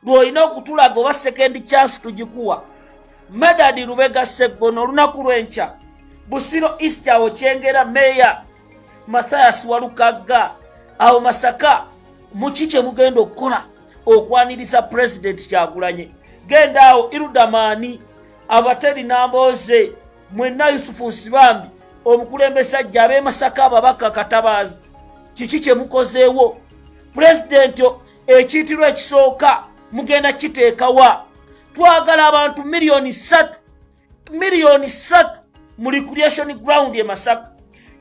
lw'olina okutulaga oba second chance tugikuwa. Medadi Lubega Ssegono olunaku lw'enkya Busiro East awo Kyengera Meya Mathias Walukagga awo Masaka muki kye mugenda okukola okwaniriza President Kyagulanyi. Genda awo Irudamani Abateri Namboze mwenna Yusufu Nsibambi omukulembeze ajja ab'e Masaka ababaka Katabaazi kiki kye mukozeewo. President ekiitirwa ekisooka mugenda kiteekawa. Twagala abantu miliyoni 3 mu recreation ground e Masaka.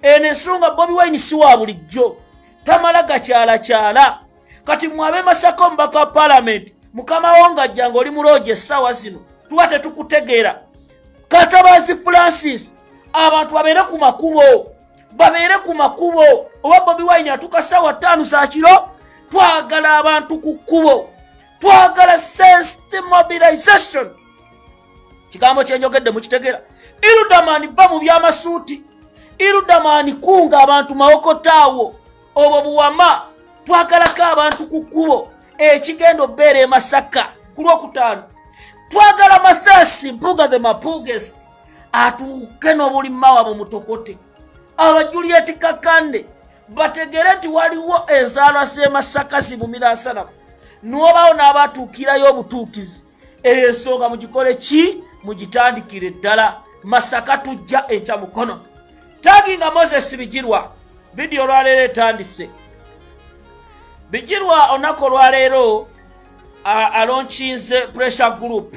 Eno ensonga Bobi Wine si wa bulijjo tamala gakyala kati mwabe Masaka omubaka wa parliament mukama wange ajjanga oli muloje essaawa zino tuba tetukutegeera. Katabaazi Francis abantu babeere ku makubo oba Bobi Wine atuka ssaawa 5 za kiro. Twagala abantu ku kkubo, twagala sense mobilization. Kigambo kyenjogedde mukitegeera. Irudamani va mu byamasuuti, Irudamani kunga abantu mawokotaawo obwo buwama. Twagalako abantu ku kkubo ekigenda obbeera e Masaka ku Lwokutaano. Twagala Mathias Mpuga the Mapugest atuuke n'obuli mawa mutokote. Aba Juliet Kakande bategere nti waliwo enzaalwa z'e Masaka zibumira nsanafu n'obaawo n'abatuukirayo obutuukizi. Eyo ensonga mugikole ki? Mugitandikire ddala. Masaka tujja enkya mukono. Taginga Moses Bijirwa video olwaleero etandise. Bijirwa olunaku olwaleero alonkinze pressure group.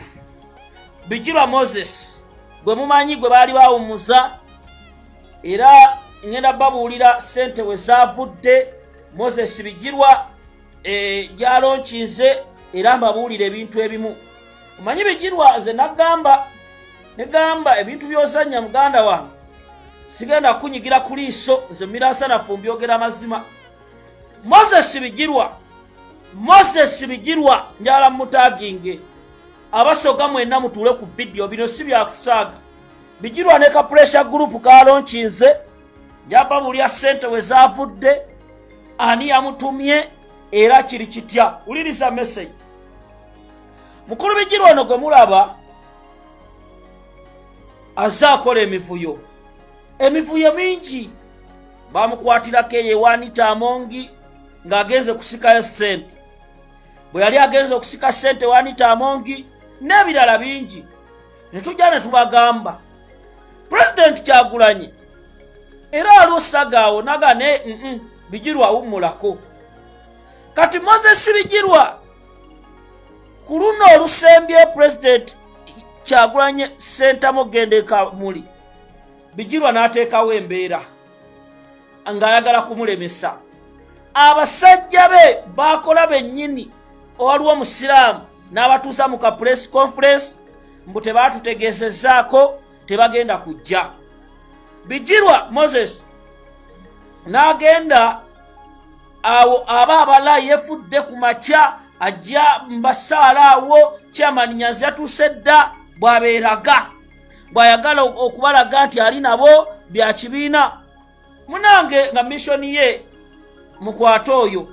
Bijirwa Moses gwe mumanyi gwe baali bawumuza era ngenda babuulira sente we zaavudde. Moses Bijirwa gyalonkinze era mbabuulira ebintu ebimu. Omanyi Bijirwa nze negamba ebintu by'ozannya muganda wange sigenda kunyigira ku liiso nze miransanafu mbyogera mazima. Moses Bijirwa njala mutaginge abasoga mwenna mutuule ku video bino si byakusaaga. Bijirwa ne ka pressure group kalonkinze njaba bulya sente we zaavudde ani yamutumye era kiri kitya. Uliriza message. Mukulu Bijirwa ono gwe mulaba azaakola emivuyo mingi. Bamukwatirako eyewaanita Amongi ng'agenze kusikayo sente. Bwe yali agenze okusika sente Waanita Amongi n'ebirala bingi. Ne tujja ne tubagamba President Kyagulanyi era alusagaawo nagane Bijirwa awummulako. Kati Moses Bijirwa ku luno olusembye President Kyagulanyi sentamo gendeka muli. Bijirwa n'ateekawo embeera ng'ayagala kumulemesa. Abasajja be bakola bennyini owaliwo Omusiraamu n'abatuusa mu ka press conference mbu tebaatutegeezezzaako tebagenda kujja. Bijirwa Moses n'agenda awo abala yefudde ku makya ajja mbasaala awo Chairman Nyanzi yatuuse dda bw'abeeraga bw'ayagala okubalaga nti ali nabo bya kibiina. Munange nga missoni ye mukwata oyo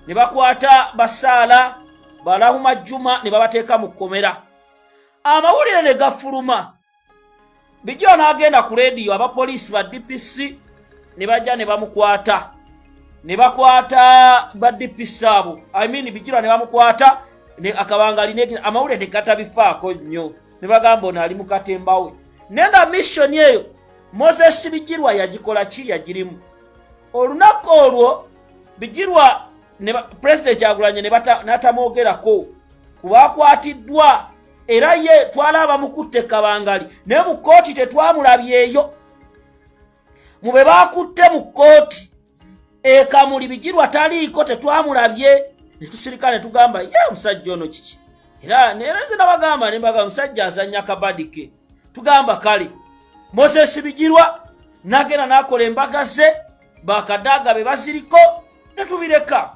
ne bakwata basaala Balahuma Juma ne babateeka mu kkomera. Amawulire ne gafuluma. Bijirwa n'agenda ku leediyo abapoliisi ba DPC ne bajja ne bamukwata. Ne bakwata ba DPC abo. Bijirwa ne bamukwata ne akabangali ne amawulire ne gatabifaako nnyo. Ne bagamba ono ali mu katemba we. Nenga mission eyo Moses Bijirwa yagikola ki yagirimu. Olunaku olwo Bijirwa ne President Kyagulanyi ne natamwogerako kubakwatiddwa era ye twalaba mukutte kabangali ne mu kooti tetwamulabyeyo. Mube bakutte mu kooti Kamuli Bijirwa taliiko tetwamulabye ne tusirika ne tugamba ye musajja ono kiki. Era nze nabagamba ne mbaga musajja azannya kabadike. Tugamba kale Moses Bijirwa nagenda n'akola embaga ze bakadaaga be baziriko ne tubireka.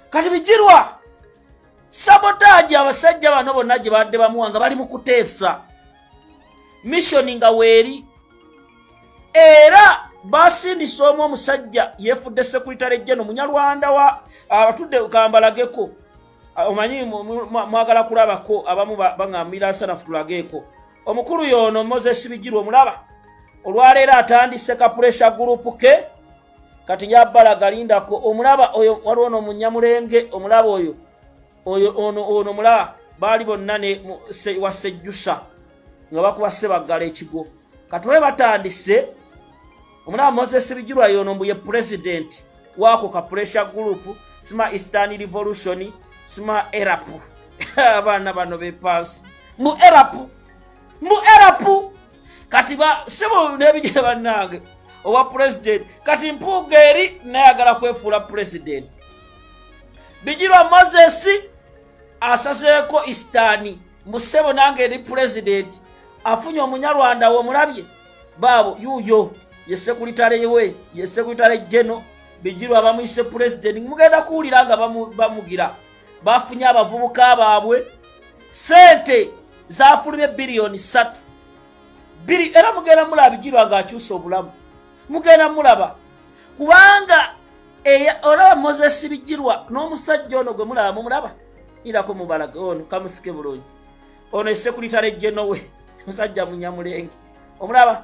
Kati Bijirwa sabotage abasajja bano bonna gye badde bamuwanga bali mu kuteesa mission nga weeri era basindisa omu omusajja yefudde Secretary General Munyarwanda wa abatudde Kambalageko omanyi mwagala kulabako abamu baŋŋambira nsanafu tulageeko omukulu y'ono Moses Bijirwa omulaba olwaleero atandise ka pressure group ke kati nyabbalaga lindako omulaba oyo waliwo n'omunyamulenge omulaba ono mulaba baali bonna ne wasejjusa nga bakuba Sebaggala ekigo kati we batandise omulaba Moses Bijirwa y'ono mbu ye president wako ka pressure group sima Eastern Revolution sima ERAP abaana bano bepansi mu ERAP kati ba sebo nebije bannange owa president kati mpuga eri nayagala kwefuula president Bijirwa Moses asaseeko Eastern musebo nange eri president afunye omunyarwanda wo mulabye baabo yuyo ye secretary we ye secretary general Bijirwa bamuyise president mugenda kuwulira nga bamugira bafunye abavubuka baabwe sente zafulumye biliyoni 3 era mugenda mulaba Bijirwa ng'akyusa obulamu mugenda mulaba kubanga olaba Moses Bijirwa n'omusajja ono gwe mulaba mumulaba irako mubalaga ono kamusike bulungi ono secretary general we musajja munyamulenge omulaba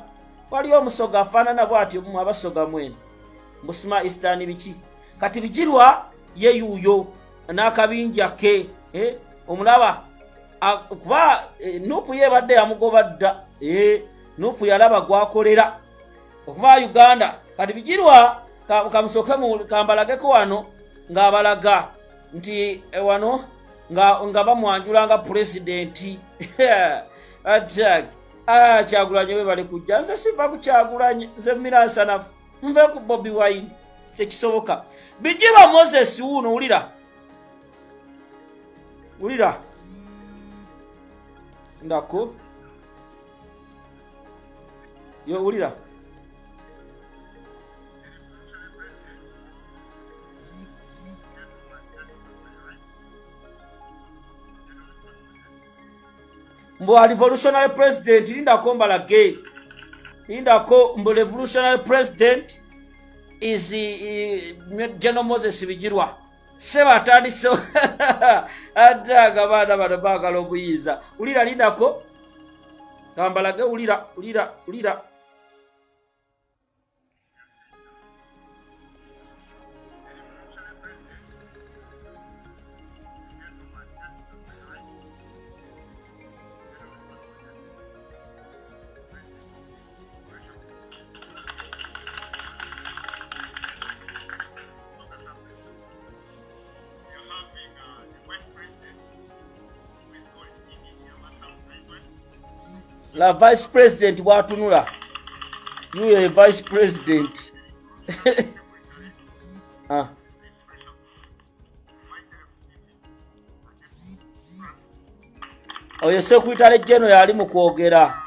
waliyo omusoga afaanana bw'atyo mu abasoga mwene musima Eastern biki kati Bijirwa ye yuyo n'akabinja ke omulaba kuba nupu yebadde yamugoba dda nupu yalaba gwakolera okuva Uganda kati Bijirwa kamusoke kambalageko wano ng'abalaga nti wano nga bamwanjula nga president attack Kyagulanyi we bali kujja nze siva ku Kyagulanyi nze mmira nsanafu nve ku Bobi Wine tekisoboka Bijirwa Moses wuno wulira ndako yo wulira mbo revolutionary president lindako mbalage lindako mbo revolutionary president is General Moses Bijirwa seba atandise ataga baana bano baagala obuyiza wulira lindako kambalage wulira la vice president bwatunula yuyo vice president oyo secretary general yali mu kwogera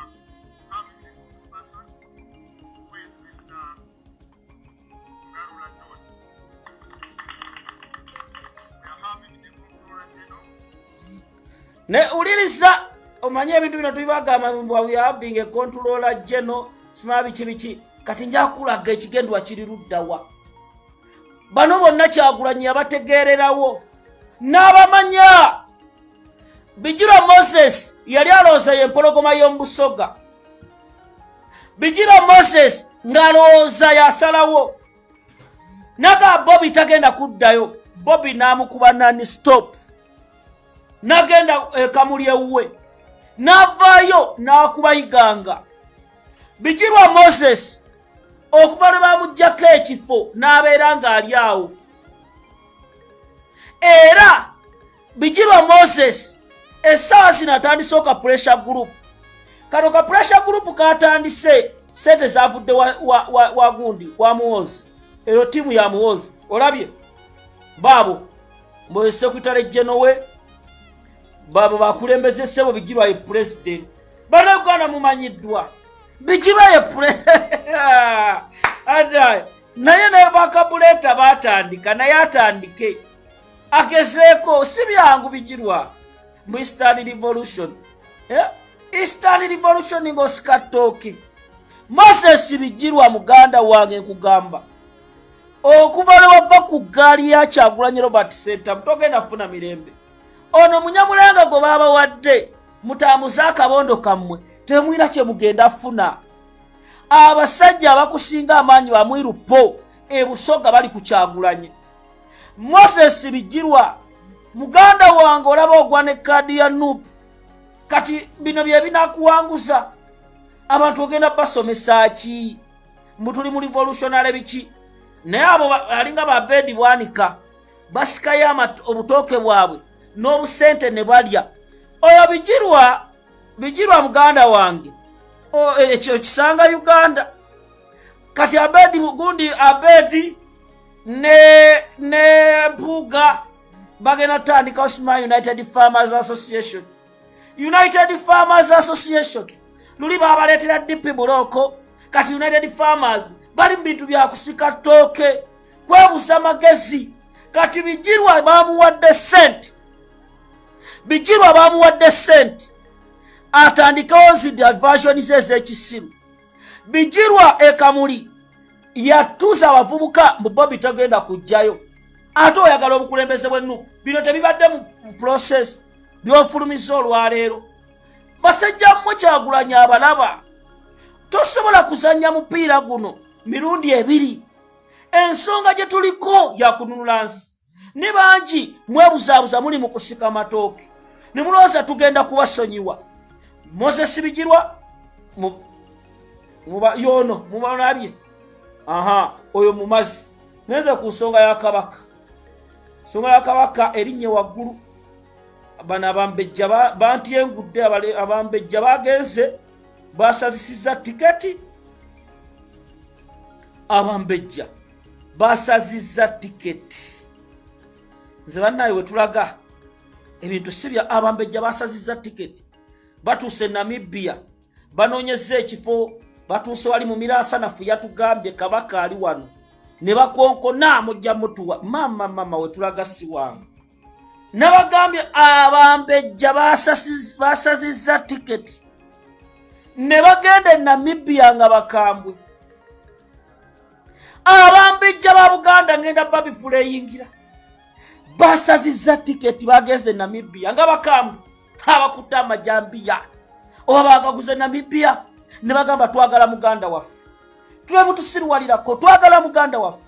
ne ulirisa omanye ebintu bino tubibagamba we have being a controller general sima biki kati njakulaga ekigendwa kiri luddawa bano bonna Kyagulanyi yabategeererawo n'abamanya Bijirwa Moses yali alooza y'empologoma y'omubusoga Bijirwa Moses ng'alowooza yasalawo naga Bobi tagenda kuddayo Bobi n'amukuba nani stop nagenda kamuli ewuwe n'avaayo n'akubayiganga Bijirwa Moses okuva lwe bamuggyako ekifo n'abeera ng'ali awo era Bijirwa Moses essaawa zino atandise ka pressure group kano ka pressure group katandise sente zavudde wa gundi wa Muhoozi eyo tiimu ya Muhoozi olabye baabo mbo secretary general we babo bakulembeze sebo Bijirwa ye president bana Uganda mumanyiddwa Bijirwa ye naye naye bakabuleta batandika naye atandike akeseeko si byangu Bijirwa mu Eastern Revolution Eastern Revolution ngosikatoke Moses Bijirwa muganda wange nkugamba okuva lwe wava ku gaali ya Kyagulanyi Robert Center mutogenda kufuna mirembe ono munyamulanga gwe baba wadde mutambuze akabondo kammwe temwina kye mugenda funa. Abasajja abakusinga amaanyi bamwirupo ebusoga bali ku Kyagulanyi. Moses Bijirwa muganda wange olaba ogwa ne kadi ya NUP. Kati bino bye binakuwanguza. Abantu ogenda basomesa ki? Mutuli mu revolutionary biki? Naye abo alinga ba bedi bwanika basikayo obutooke bwabwe n'obusente ne balya. Oyo Bijirwa muganda wange ekyo kisanga Uganda. Kati Abedi gundi Abedi ne Mpuga bagenda tandika Osman United Farmers Association. United Farmers Association luli babaletera DP Buloko. Kati United Farmers bali mbintu bya kusika toke kwebusa magezi. Kati Bijirwa bamuwadde sente. Bijirwa bamuwadde sente atandikawo diversion z'ekisimu. Bijirwa ekamuli yatuza abavubuka mu Bobby tagenda kujjayo. Ate oyagala obukulembeze bwennu bino tebibadde mu process byofulumiza olwaleero. Basajja mmwe Kyagulanyi abalaba tosobola kuzanya mupiira guno mirundi ebiri. Ensonga gye tuliko ya kununula nsi. Ne bangi mwebuzaabuza muli mu kusika matooke ne mulowooza tugenda kubasonyiwa. Moses Bijirwa yono mubalabye. Oyo mumazi neze ku nsonga ya Kabaka. Nsonga ya Kabaka erinye waggulu. Bana Abambejja bantyengudde Abambejja bagenze basazisiza tiketi. Abambejja basaziza tiketi. Nze bannaye we tulaga ebintu sibya. Abambejja basaziza tiketi. Batuuse Namibia banoonyeza ekifo batuuse wali mu Mirasanafu yatugambye Kabaka ali wano ne bakonkona mujja mutuwa. Mama we tulaga si wange. Nabagambye Abambejja basaziza tiketi ne bagende Namibia nga bakambwe. Abambejja ba Buganda ngenda babifula eyingira basaziza tiketi bagenze Namibia nga bakambwe. Abakuta amajambiya oba bagaguze Namibia ne bagamba twagala muganda waffe tube mutusirwalirako twagala muganda waffe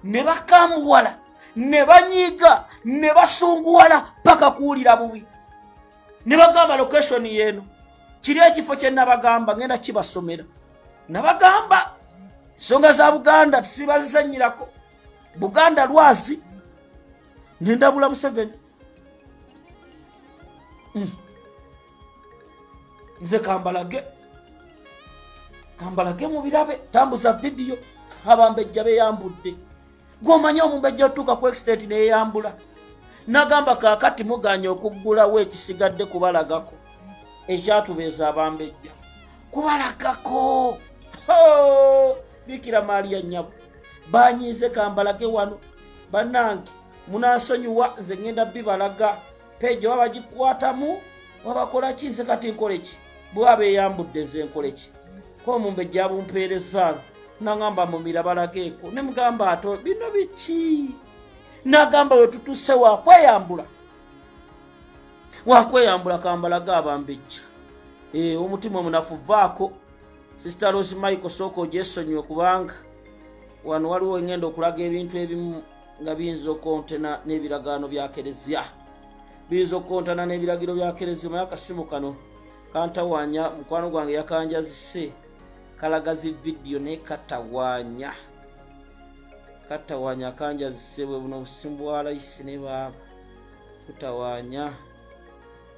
ne bakamuwala ne banyiga ne basunguwala paka kuwulira bubi ne bagamba location yeno kiri ekifo kye nabagamba ngenda kibasomera. Nabagamba ensonga za Buganda tusibazisanyirako. Buganda lwazi nendabula Museveni. Nze kambalage mu birabe tambuza video Abambejja beyambudde. Gwomanyi omumbejja otuuka ku estate neyambula. Nagamba kaakati muganya okuggulawo ekisigadde kubalagako. Ekyatubeeza Abambejja kubalagako. Bikira Maria Nyabu banyize kambalage wano bannange munasonyiwa nze ngenda bibalaga. Peje wabagikwatamu wabakola kize kati nkoleki bwabe yambudde ze nkoleki ko Mumbejja abumpeereza nangamba mumira balageeko ne mugamba ato bino biki. Nagamba we tutuse wakweyambula kambalaga Abambejja. Omutima omunafu vaako. Sister Rose Michael Soko jesonyiwe kubanga wano waliwo ngenda okulaga ebintu ebimu nga biyinza okontena n'ebiragaano bya Kereziya. Bizo kontana n'ebiragiro bya Kereziya mu akasimu kano kantawanya mukwano gwange yakanjazise kalagazi video ne katawanya kanjazise bwe buno busimbu wa rais ne baba kutawanya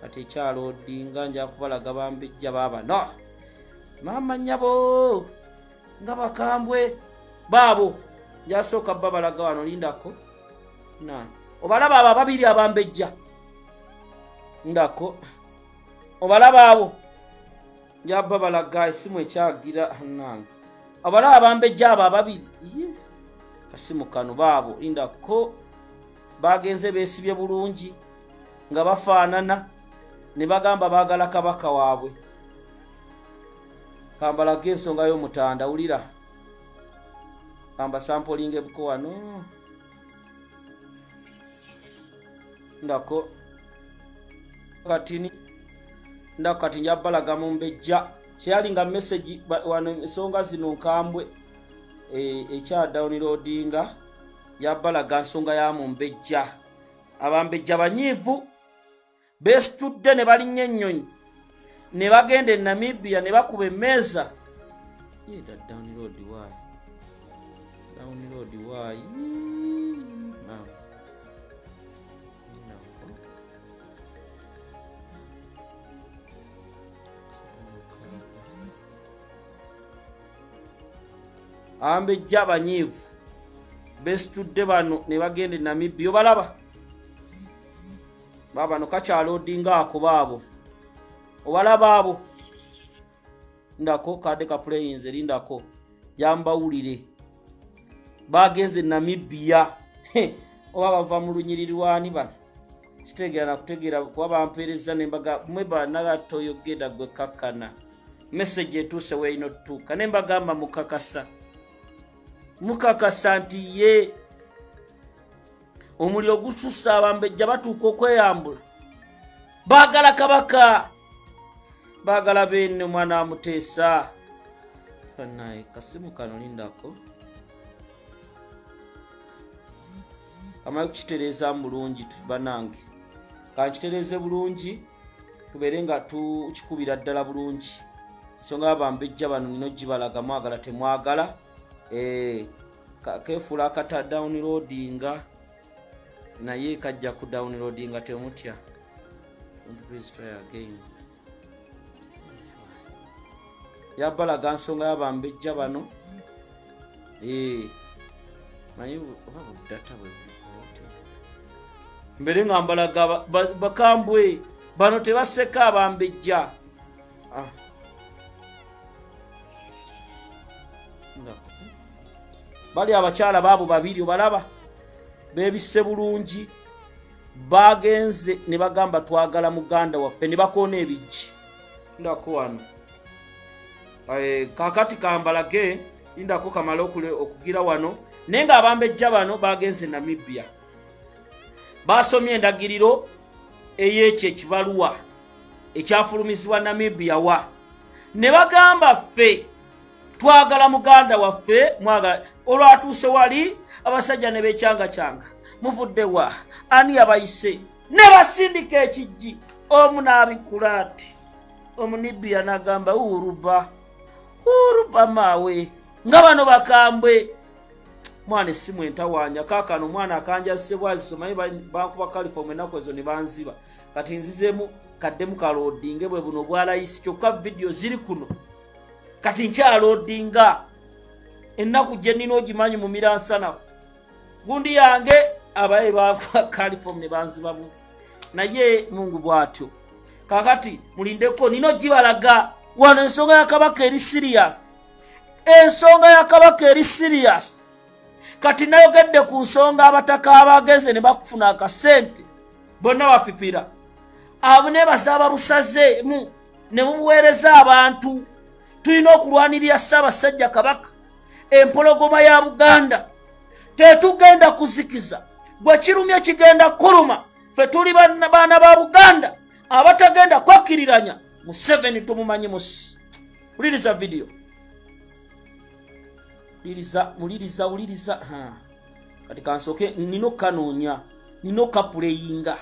kati kyalo odinga nja kubalaga Abambejja baba no mama nyabo nga bakambwe babo yasoka babalaga wano lindako na obalaba aba babiri Abambejja ndako obalaba abo njaba balaga isimu ekyagira nange abalaba Abambejja aba babiri kasimu kano babo indako bagenze besibye bulungi nga bafaanana ne bagamba bagala Kabaka waabwe. Kambalaga ensonga y'omutanda ulira kamba sampling ebuko wano ndako katini ndakati njabalaga mu mbejja kyalinga message wano ensonga zino nkambwe ekya downloadinga yabalaga nsonga ya mu mbejja abambejja banyiivu besitudde ne balinnya ennyonyi ne bagenda e Namibia ne bakuba emmeeza yeda download why ambejja abanyiivu besitudde bano ne bagenda e Namibia obalaba babano kakyaloadinga ako baabo obalaba abo ndako kade ka playings erindako yambawulire bagenze e Namibia oba bava mu lunyirirwani bano kitegeera nakutegeera kuba bampeereza nembaga mwe banagatoyogeda gwe kakkana message etuuse weino tutuuka nembagamba mukakasa nti ye omuliro gususa abambejja batuuka okweyambula baagala kabaka baagala benne omwana amuteesa naye kasimu kano lindako kamala kukitereeza bulungi banange kankitereeze bulungi tubeere nga tukikubira ddala bulungi ensonga abambejja bano nino gibalaga mwagala temwagala kefuula akata downloadinga naye kajja ku downloadinga temutya please try again yabalaga nsonga y'abambejja bano naye oba budata bwebukote mbere nga mbalaga bakambwe bano tebaseka abambejja bali abakyala baabo babiri obalaba bebisse bulungi bagenze ne bagamba twagala muganda waffe ne bakoona ebijji ndako wano kakati kambalage ndako kamala okugira wano naye nga abambejja bano bagenze Namibia basomye endagiriro ey'ekyo ekibaluwa ekyafulumizibwa Namibia wa ne bagamba ffe twagala muganda waffe mwagala olwatuuse wali abasajja ne bekyanga muvudde wa ani abayise ne basindika ekijji omu n'abikula ati omunibia n'agamba uruba maawe nga bano bakambwe mwana essimu entawanya kaakano omwana akanjazisebwaziso manyi bankuba kalifomu ennaku ezo ne banziba kati nzizeemu kaddemu kaloodinge bwe buno bwalayisi kyokka vidiyo ziri kuno kati nkyaloodinga ennaku gye nnina ogimanyi mu miransanafu gundi yange abaye bankuba kalifomu ne banzibamu naye mungu bw'atyo kakati mulindeko nina ogibalaga wano ensonga ya kabaka eri serious kati nayogedde ku nsonga abataka abageze ne bakufuna akasente bonna bapipira abo ne basaba busazeemu ne mubuweereza abantu tulina okulwanirira Ssaabasajja Kabaka empologoma ya Buganda tetugenda kuzikiza bwe kirumye kigenda kuluma ffe tuli baana ba Buganda abatagenda kwakkiriranya Museveni tumumanyi musi uliriza video uliriza kati kansoke nino kanoonya nino kapuleyinga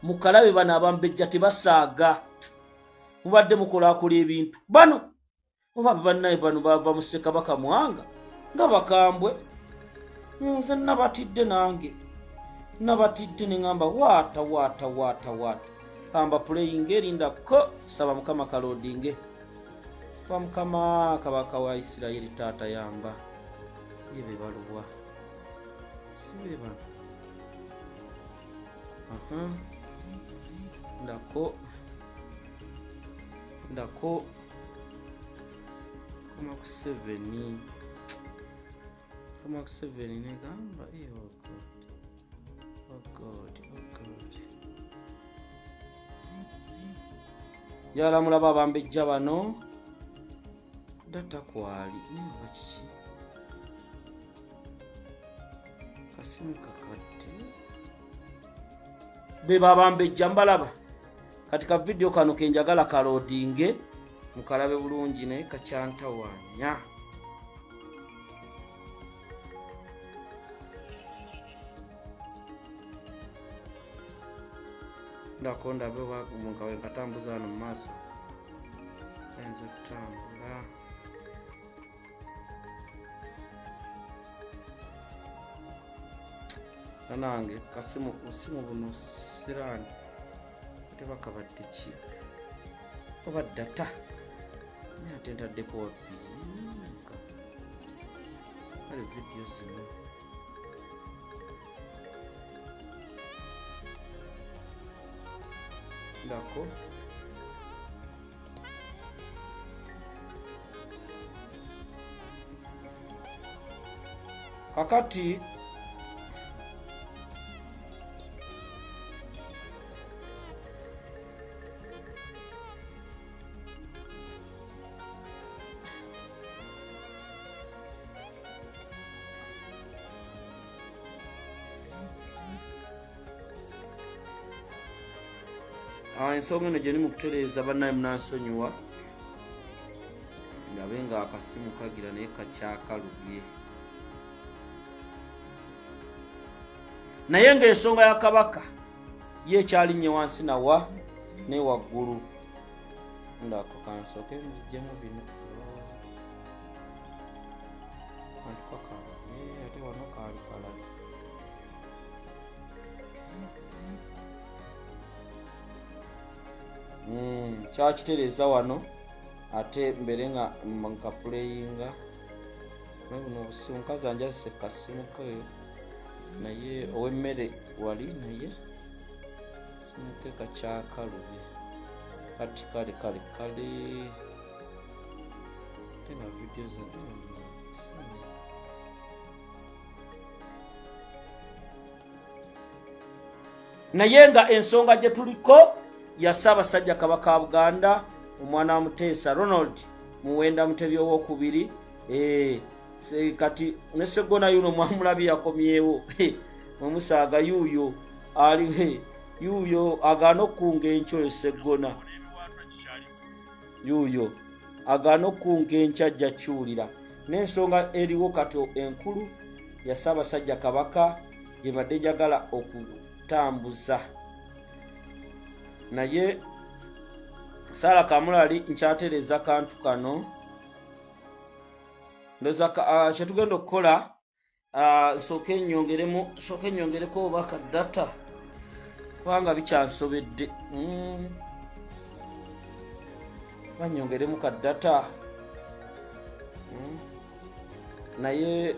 mukalabe bano abambejja tebasaaga mubadde mukolaakola ebintu bano oba bannaye bano bava mu Ssekabaka Mwanga nga bakambwe nze nabatidde nange nabatidde ne ngamba waata kamba puleyinga erindako saba mukama kaloodinge saba mukama kabaka wa Isirayiri taata yamba yebe baluwa sibe bano ndako kama ku 7 negamba oh God yala mulaba abambejja bano data kwali niba kiki kasimu kakadde be babambejja mbalaba kati ka video kano kenjagala kalodinge mukalabe bulungi naye kakyantawanya. Ndakonda be wakumungawe katambuza hano mu maaso enzo kutambula. Nanange kasimu buno sirani tebakabadde ki oba data nyatentaddeko wabbiri kale video zino ndako kakati ensonga eno gye ni mu kutereeza bannaye munansonyiwa ndabe nga akasimu kagira naye kakyakalubye. Naye ng'ensonga ya Kabaka ye ekyalinnye wansi nawa ne waggulu. Ndako kansooke nziggyemu bino ate wano kaali kalazi. Kyakitereeza wano ate mbere nga puleyinga buno obusimu mukazi anjazise kasimu keyo naye ow'emmere wali naye simu ke kakyakalubye kati kale tena video naye nga ensonga gye tuliko ya Ssaabasajja Kabaka wa Buganda omwana wa Muteesa Ronald Muwenda Mutebi ow'okubiri. Kati ne Sseggona yuno mwamulabye yakomyewo omusaaga yuuyo ali yuuyo agaana okkunga enkyo yo Sseggona yuuyo agaana okkunga enkyo ajja kiwulira. N'ensonga eriwo kati enkulu ya Ssaabasajja Kabaka gye badde jagala okutambuza naye Sala Kamulali nkyatereeza kantu kano ndoza kyetugenda okukola nsooke nyongereko oba ka data kubanga bikyansobedde banyongeremu ka data naye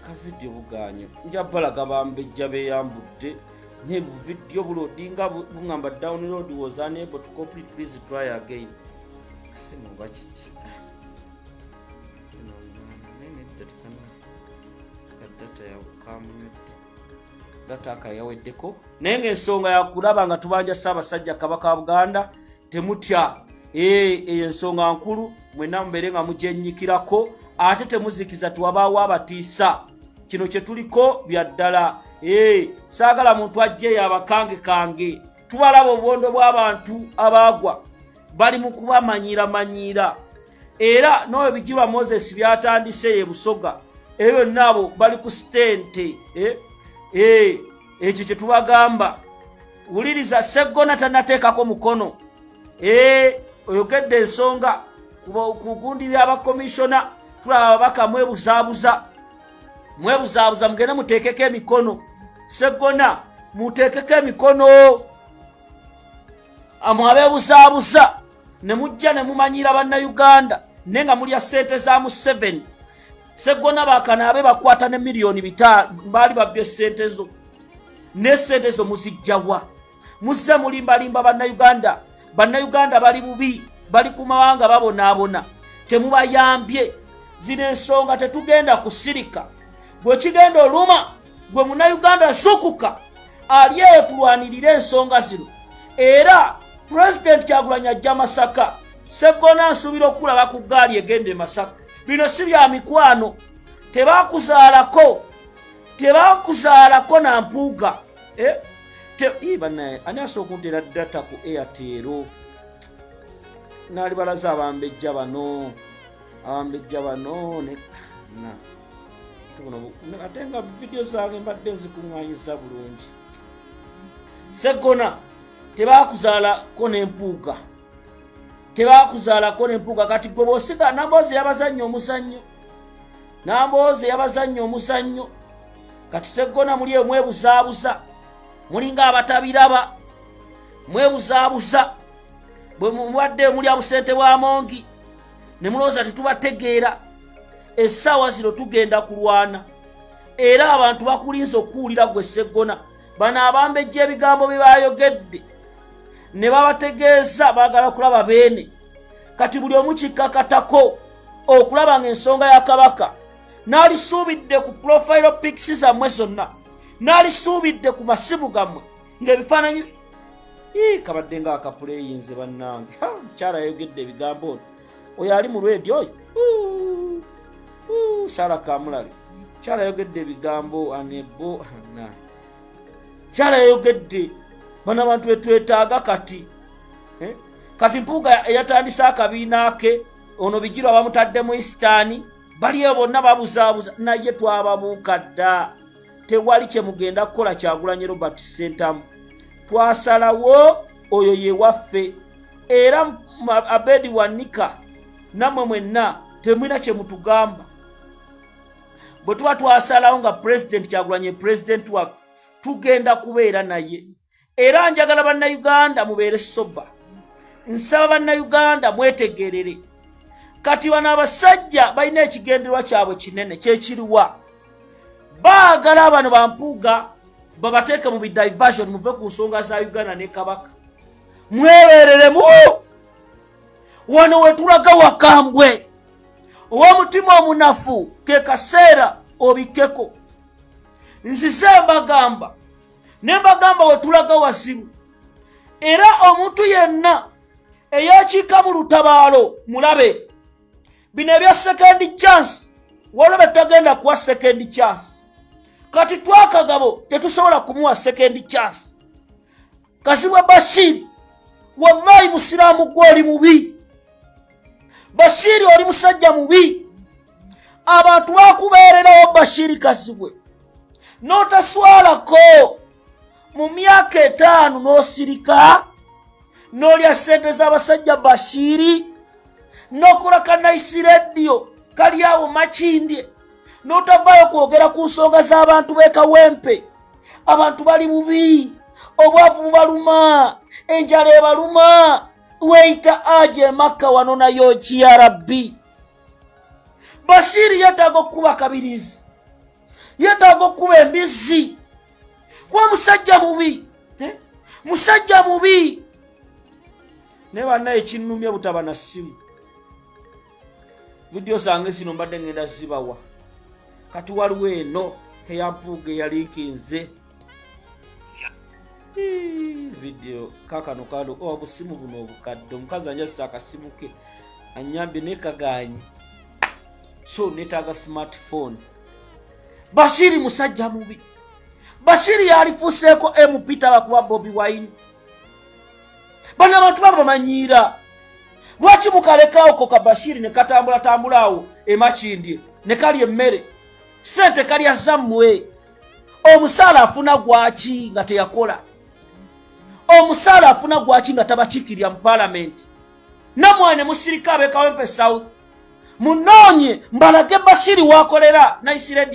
ka video buganyo nja balaga bambejja beyambudde ne video bulodinga bungamba download was unable to complete, please try again. Simu bachichi data ya ukamu data akayaweddeko naye ng'ensonga yakulaba nga tubanja Ssaabasajja Kabaka wa Buganda temutya ensonga nkulu mwenna mubere nga mugyennyikirako ate temuzikiza tuwabaawo abatiisa kino kye tuliko bya ddala. Saagala muntu ajjeyo abakange tubalaba obuwondo bw'abantu abaagwa bali mu kubamanyiira era n'oyo bijirwa Moses byatandise ye Busoga ebyo nabo bali ku stente ekyo kye tubagamba. Wuliriza Sseggona tannateekako mukono oyogedde ensonga kugundira abakomishona tulaba ababaka mwebuzaabuza mugende muteekeko emikono. Sseggona muteekeko emikono amwabebuzaabuza ne mujja ne mumanyira bannayuganda naye nga mulya ssente za mu 7. Sseggona bakanaabe bakwata ne miliyoni 5 baali babbye ssente zo ne ssente zo muzijjawa muzze mulimbalimba bannayuganda bali bubi bali ku mawanga babonaabona temubayambye. Zino ensonga tetugenda kusirika bwe kigenda oluma gwe munnayuganda sukuka ali eyo tulwanirira ensonga zino era President Kyagulanyi ajja Masaka. Sseggona nsuubira okulaba ku ggaali egende Masaka. Bino si bya mikwano tebakuzaalako na mpuuga banaye ani asobola okuntera data ku Airtel naali balaza abambejja bano ate nga vidiyo zange mbadde nzikuŋŋaanyiza bulungi. Sseggona tebakuzaalako n'empuuga kati gwe bw'osiga Nambooze yabazannya omuzannyo kati Sseggona muli mwebuzaabuza mulinga abatabiraba mwebuzaabuza bwe mubadde muli abusente bwa Mongi ne mulowooza tetubategeera. Essaawa zino tugenda kulwana era abantu bakulinza okuwulira gwe Sseggona. Bano abambejja ebigambo bye bayogedde ne babategeeza baagala kulaba beene kati buli omu kikkakatako okulaba ng'ensonga ya Kabaka n'alisuubidde ku profile pics zammwe zonna n'alisuubidde ku masimu gammwe ng'ebifaananyi kabadde nga akapuleyinze bannange. Mukyala yayogedde ebigambo oyo ali mu lwedi oyo Sarah Kamulali mukyala yayogedde ebigambo anebo mukyala yayogedde bano abantu betwetaaga kati kati Mpuuga yatandise akabiina ke ono Bijirwa bamutadde mu Eastern baliyo bonna babuzaabuza naye twababuuka dda tewali kye mugenda kukola Kyagulanyi Robert Ssentamu twasalawo oyo ye waffe era Abedi Wanika namwe mwenna temwina kye mutugamba bwe tuba twasalawo nga President Kyagulanyi President waffe tugenda kubeera naye era njagala bannayuganda mubeere soba nsaba bannayuganda mwetegerere kati bano abasajja balina ekigendererwa kyabwe kinene kyekiriwa baagala bano bampuuga babateeke mu bidiversion muve ku nsonga za Uganda ne Kabaka mwebereremu wano wetulaga wakambwe ow'omutima omunafu ke kaseera obikkeko nzize mbagamba ne mbagamba wetulaga wasibu era omuntu yenna eyakiika mu lutabaalo mulabe bino ebya second chance waliwo betagenda kuwa second chance kati Twakagabo tetusobola kumuwa second chance. Kazibwe Bashiri wallahi musiraamu gw'oli mubi Bashiri oli musajja mubi abantu bakubeererawo Bashiri Kazibwe n'otaswalako mu myaka 5 n'osirika n'olya ssente z'abasajja Bashiri n'okola Kanaisi Radio kali awo Makindye n'otavaayo kwogera ku nsonga z'abantu b'e Kawempe. Abantu bali bubi obwavu bubaluma enjala ebaluma weita aje Makka wano nayo ya Rabbi. Bashiri yetaaga okuba kabirizi yetaaga okuba embizi kwa musajja mubi musajja mubi ne bannaye kinnumya butaba na simu. Video zange zino mbadde ngenda zibawa kati waliwo eno eyampuuga eyaliikinze video kakano kalo obusimu buno obukadde omukazi anjasa akasimu ke anyambye nekaganye so netaaga smartphone. Bashiri musajja mubi Bashiri yalifuseeko Peter bakuba Bobi Wine bana abantu babamanyiira lwaki mukalekaawo ko ka Bashiri ne katambula tambulaawo Makindye ne kali emmere sente kali azammwe omusaala afuna gwaki nga teyakola omusaala afuna gwaki nga tabakikirya mu parliament namwane musirika ab'e Kawempe South munoonye mbalage Bashiri wakolera Nice Radio